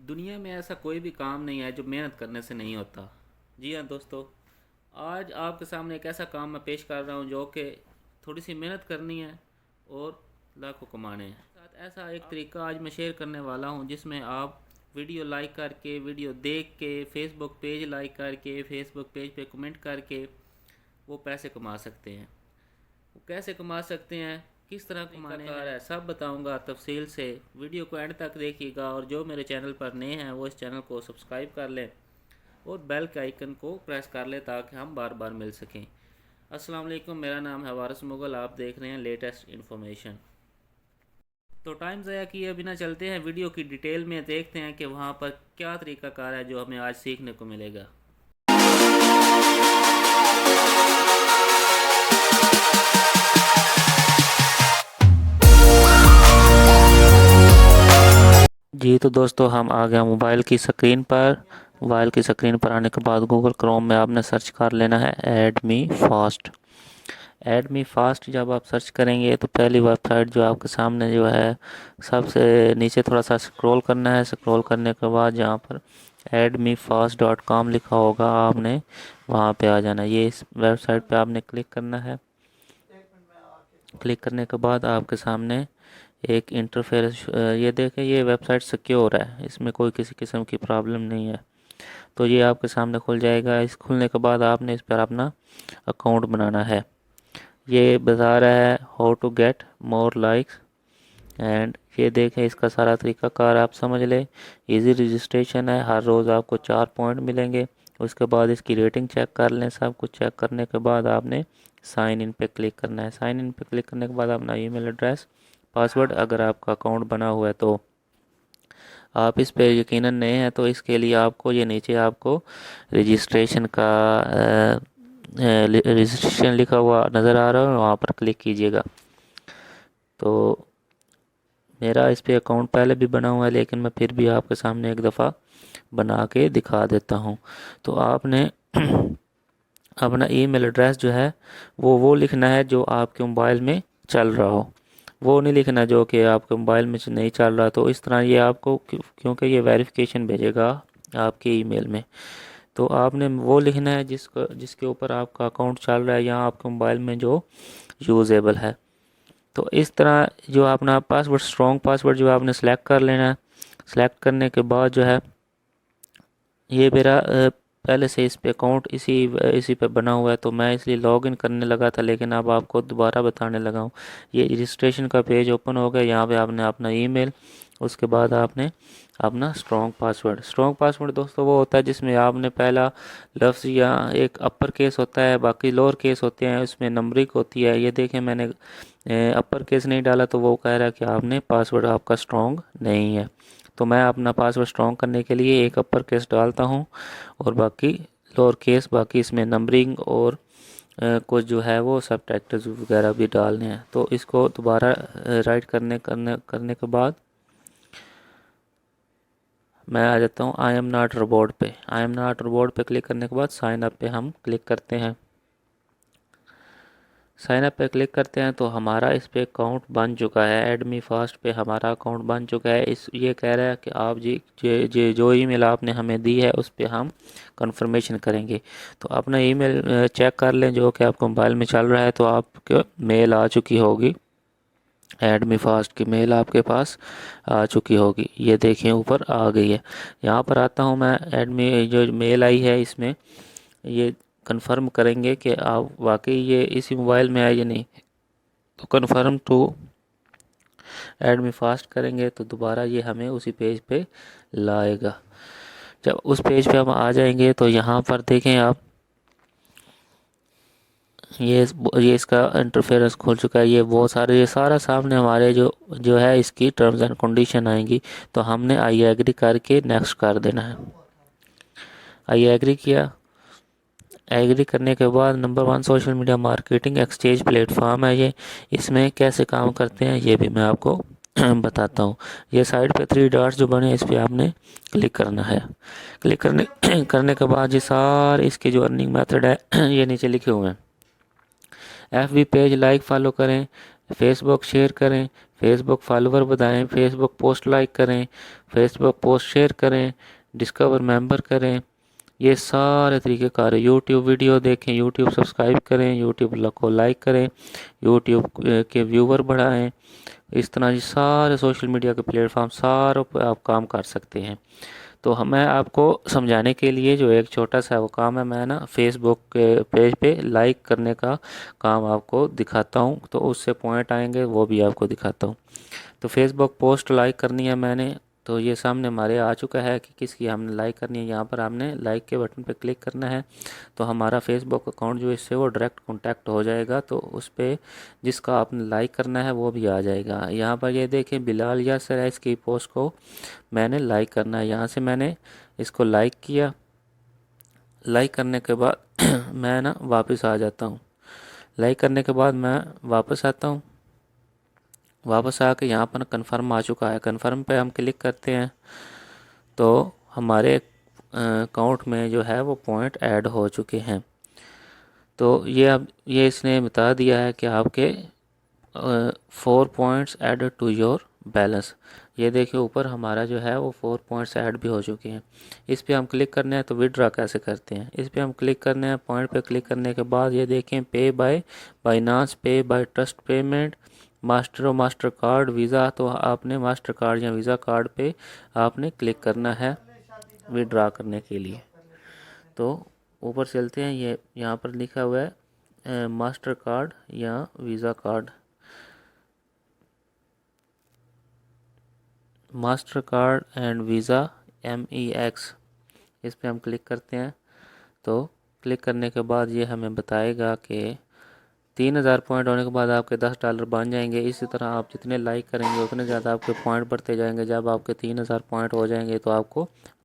दुनिया में ऐसा कोई भी काम नहीं है जो मेहनत करने से नहीं होता। जी हाँ दोस्तों, आज आपके सामने एक ऐसा काम मैं पेश कर रहा हूँ जो कि थोड़ी सी मेहनत करनी है और लाखों कमाने हैं। साथ ऐसा एक तरीका आज मैं शेयर करने वाला हूँ जिसमें आप वीडियो लाइक करके, वीडियो देख के, फेसबुक पेज लाइक करके, फेसबुक पेज पे कमेंट करके वो पैसे कमा सकते हैं। वो कैसे कमा सकते हैं, किस तरह कमाने है, सब बताऊंगा तफसील से। वीडियो को एंड तक देखिएगा और जो मेरे चैनल पर नए हैं वो इस चैनल को सब्सक्राइब कर लें और बेल के आइकन को प्रेस कर लें ताकि हम बार बार मिल सकें। अस्सलाम वालेकुम, मेरा नाम है वारिस मुगल, आप देख रहे हैं लेटेस्ट इन्फॉर्मेशन। तो टाइम ज़ाया किए बिना चलते हैं वीडियो की डिटेल में, देखते हैं कि वहाँ पर क्या तरीक़ाकार है जो हमें आज सीखने को मिलेगा। जी तो दोस्तों, हम आ गए मोबाइल की स्क्रीन पर। मोबाइल की स्क्रीन पर आने के बाद गूगल क्रोम में आपने सर्च कर लेना है add me fast. Add me fast जब आप सर्च करेंगे तो पहली वेबसाइट जो आपके सामने जो है, सबसे नीचे थोड़ा सा स्क्रॉल करना है। स्क्रॉल करने के बाद जहाँ पर admeFast.com लिखा होगा, आपने वहाँ पे आ जाना है। ये इस वेबसाइट पे आपने क्लिक करना है। क्लिक करने के बाद आपके सामने एक इंटरफेस, ये देखें, ये वेबसाइट सिक्योर है, इसमें कोई किसी किस्म की प्रॉब्लम नहीं है। तो ये आपके सामने खुल जाएगा। इस खुलने के बाद आपने इस पर अपना अकाउंट बनाना है। ये बता रहा है how to get more likes and ये देखें, इसका सारा तरीकाकार आप समझ लें। इजी रजिस्ट्रेशन है, हर रोज़ आपको 4 पॉइंट मिलेंगे। उसके बाद इसकी रेटिंग चेक कर लें। सब कुछ चेक करने के बाद आपने साइन इन पे क्लिक करना है। साइन इन पे क्लिक करने के बाद अपना ईमेल एड्रेस, पासवर्ड, अगर आपका अकाउंट बना हुआ है तो आप इस पे यकीनन नए हैं तो इसके लिए आपको ये नीचे आपको रजिस्ट्रेशन का रजिस्ट्रेशन लिखा हुआ नज़र आ रहा है, वहाँ पर क्लिक कीजिएगा। तो मेरा इस पे अकाउंट पहले भी बना हुआ है, लेकिन मैं फिर भी आपके सामने एक दफ़ा बना के दिखा देता हूँ। तो आपने अपना ईमेल एड्रेस जो है वो लिखना है जो आपके मोबाइल में चल रहा हो। वो नहीं लिखना जो कि आपके मोबाइल में नहीं चल रहा। तो इस तरह ये आपको, क्योंकि ये वेरिफिकेशन भेजेगा आपके ईमेल में, तो आपने वो लिखना है जिसके ऊपर आपका अकाउंट चल रहा है या आपके मोबाइल में जो यूज़ेबल है। तो इस तरह जो अपना पासवर्ड, स्ट्रॉन्ग पासवर्ड जो आपने सेलेक्ट कर लेना है। सेलेक्ट करने के बाद जो है, ये मेरा पहले से इस पे अकाउंट इसी पे बना हुआ है तो मैं इसलिए लॉगिन करने लगा था, लेकिन अब आपको दोबारा बताने लगा हूँ। ये रजिस्ट्रेशन का पेज ओपन हो गया। यहाँ पे आपने अपना ईमेल, उसके बाद आपने अपना स्ट्रॉन्ग पासवर्ड दोस्तों वो होता है जिसमें आपने पहला लफ्ज़ या एक अपर केस होता है, बाकी लोअर केस होते हैं, उसमें नंबरिंग होती है। ये देखें, मैंने अपर केस नहीं डाला तो वो कह रहा है कि आपने पासवर्ड आपका स्ट्रॉन्ग नहीं है। तो मैं अपना पासवर्ड स्ट्रॉन्ग करने के लिए एक अपर केस डालता हूँ और बाकी लोअर केस, बाकी इसमें नंबरिंग और कुछ जो है वो सब टैक्टर्स वगैरह भी डालने हैं। तो इसको दोबारा राइट करने के बाद मैं आ जाता हूँ आई एम नॉट रोबोट पे। आई एम नॉट रोबोट पे क्लिक करने के बाद साइन अप पे हम क्लिक करते हैं। साइन अप पे क्लिक करते हैं तो हमारा इस पे अकाउंट बन चुका है। एडमी फास्ट पे हमारा अकाउंट बन चुका है। इस ये कह रहा है कि आप जो ईमेल आपने हमें दी है उस पे हम कंफर्मेशन करेंगे। तो अपना ईमेल चेक कर लें जो कि आपको मोबाइल में चल रहा है, तो आपके मेल आ चुकी होगी। एडमी फास्ट की मेल आपके पास आ चुकी होगी। ये देखिए ऊपर आ गई है। यहाँ पर आता हूँ मैं, एडमी जो मेल आई है इसमें ये कंफर्म करेंगे कि आप वाकई ये इसी मोबाइल में है या नहीं। तो कंफर्म टू ऐड में फास्ट करेंगे तो दोबारा ये हमें उसी पेज पे लाएगा। जब उस पेज पे हम आ जाएंगे तो यहाँ पर देखें आप, ये इसका इंटरफेरेंस खुल चुका है। ये बहुत सारे, ये सारा सामने हमारे जो जो है इसकी टर्म्स एंड कंडीशन आएंगी। तो हमने आई एग्री करके नेक्स्ट कर देना है। आई एग्री किया। एग्री करने के बाद number 1 social media marketing exchange platform है ये। इसमें कैसे काम करते हैं ये भी मैं आपको बताता हूँ। ये साइड पे 3 डॉट्स जो बने इस पर आपने क्लिक करना है। क्लिक करने करने के बाद ये सारे इसके जो अर्निंग मेथड है ये नीचे लिखे हुए हैं। FB पेज लाइक फॉलो करें, फेसबुक शेयर करें, फेसबुक फॉलोवर बढ़ाएं, फेसबुक पोस्ट लाइक करें, फेसबुक पोस्ट शेयर करें, डिस्कवर मेंबर करें, ये सारे तरीके कार है। यूट्यूब वीडियो देखें, यूट्यूब सब्सक्राइब करें, यूट्यूब को लाइक करें, यूट्यूब के व्यूवर बढ़ाएं। इस तरह ये सारे सोशल मीडिया के प्लेटफॉर्म सारों पर आप काम कर सकते हैं। तो मैं आपको समझाने के लिए जो एक छोटा सा वो काम है, मैं ना फेसबुक के पेज पे लाइक करने का काम आपको दिखाता हूँ, तो उससे पॉइंट आएंगे वो भी आपको दिखाता हूँ। तो फेसबुक पोस्ट लाइक करनी है मैंने, तो ये सामने हमारे आ चुका है कि किसकी हमने लाइक करनी है। यहाँ पर हमने लाइक के बटन पे क्लिक करना है, तो हमारा फेसबुक अकाउंट जो इससे वो डायरेक्ट कांटेक्ट हो जाएगा। तो उस पर जिसका आपने लाइक करना है वो भी आ जाएगा। यहाँ पर ये देखें बिलाल यासर है, इसकी पोस्ट को मैंने लाइक करना है। यहाँ से मैंने इसको लाइक किया। लाइक करने के बाद मैं ना वापस आ जाता हूँ। लाइक करने के बाद मैं वापस आता हूँ। वापस आके यहाँ पर कन्फर्म आ चुका है, कन्फर्म पे हम क्लिक करते हैं तो हमारे अकाउंट में जो है वो पॉइंट ऐड हो चुके हैं। तो ये अब ये इसने बता दिया है कि आपके 4 points added to your balance. ये देखिए ऊपर हमारा जो है वो 4 पॉइंट्स ऐड भी हो चुके हैं। इस पे हम क्लिक करने हैं तो विड्रॉ कैसे करते हैं, इस पे हम क्लिक करने हैं। पॉइंट पे क्लिक करने के बाद ये देखें पे बाय बाइनांस, पे बाय ट्रस्ट पेमेंट, मास्टर और मास्टर कार्ड, वीज़ा। तो आपने मास्टर कार्ड या वीज़ा कार्ड पे आपने क्लिक करना है विड्रॉ करने के लिए। तो ऊपर चलते हैं, ये यहाँ पर लिखा हुआ है मास्टर कार्ड या visa card. Master card and visa MEX, इस पे हम क्लिक करते हैं। तो क्लिक करने के बाद ये हमें बताएगा कि 3000 पॉइंट होने के बाद आपके $10 बन जाएंगे। इसी तरह आप जितने लाइक करेंगे उतने ज़्यादा आपके पॉइंट बढ़ते जाएंगे। जब आपके 3000 पॉइंट हो जाएंगे तो आपको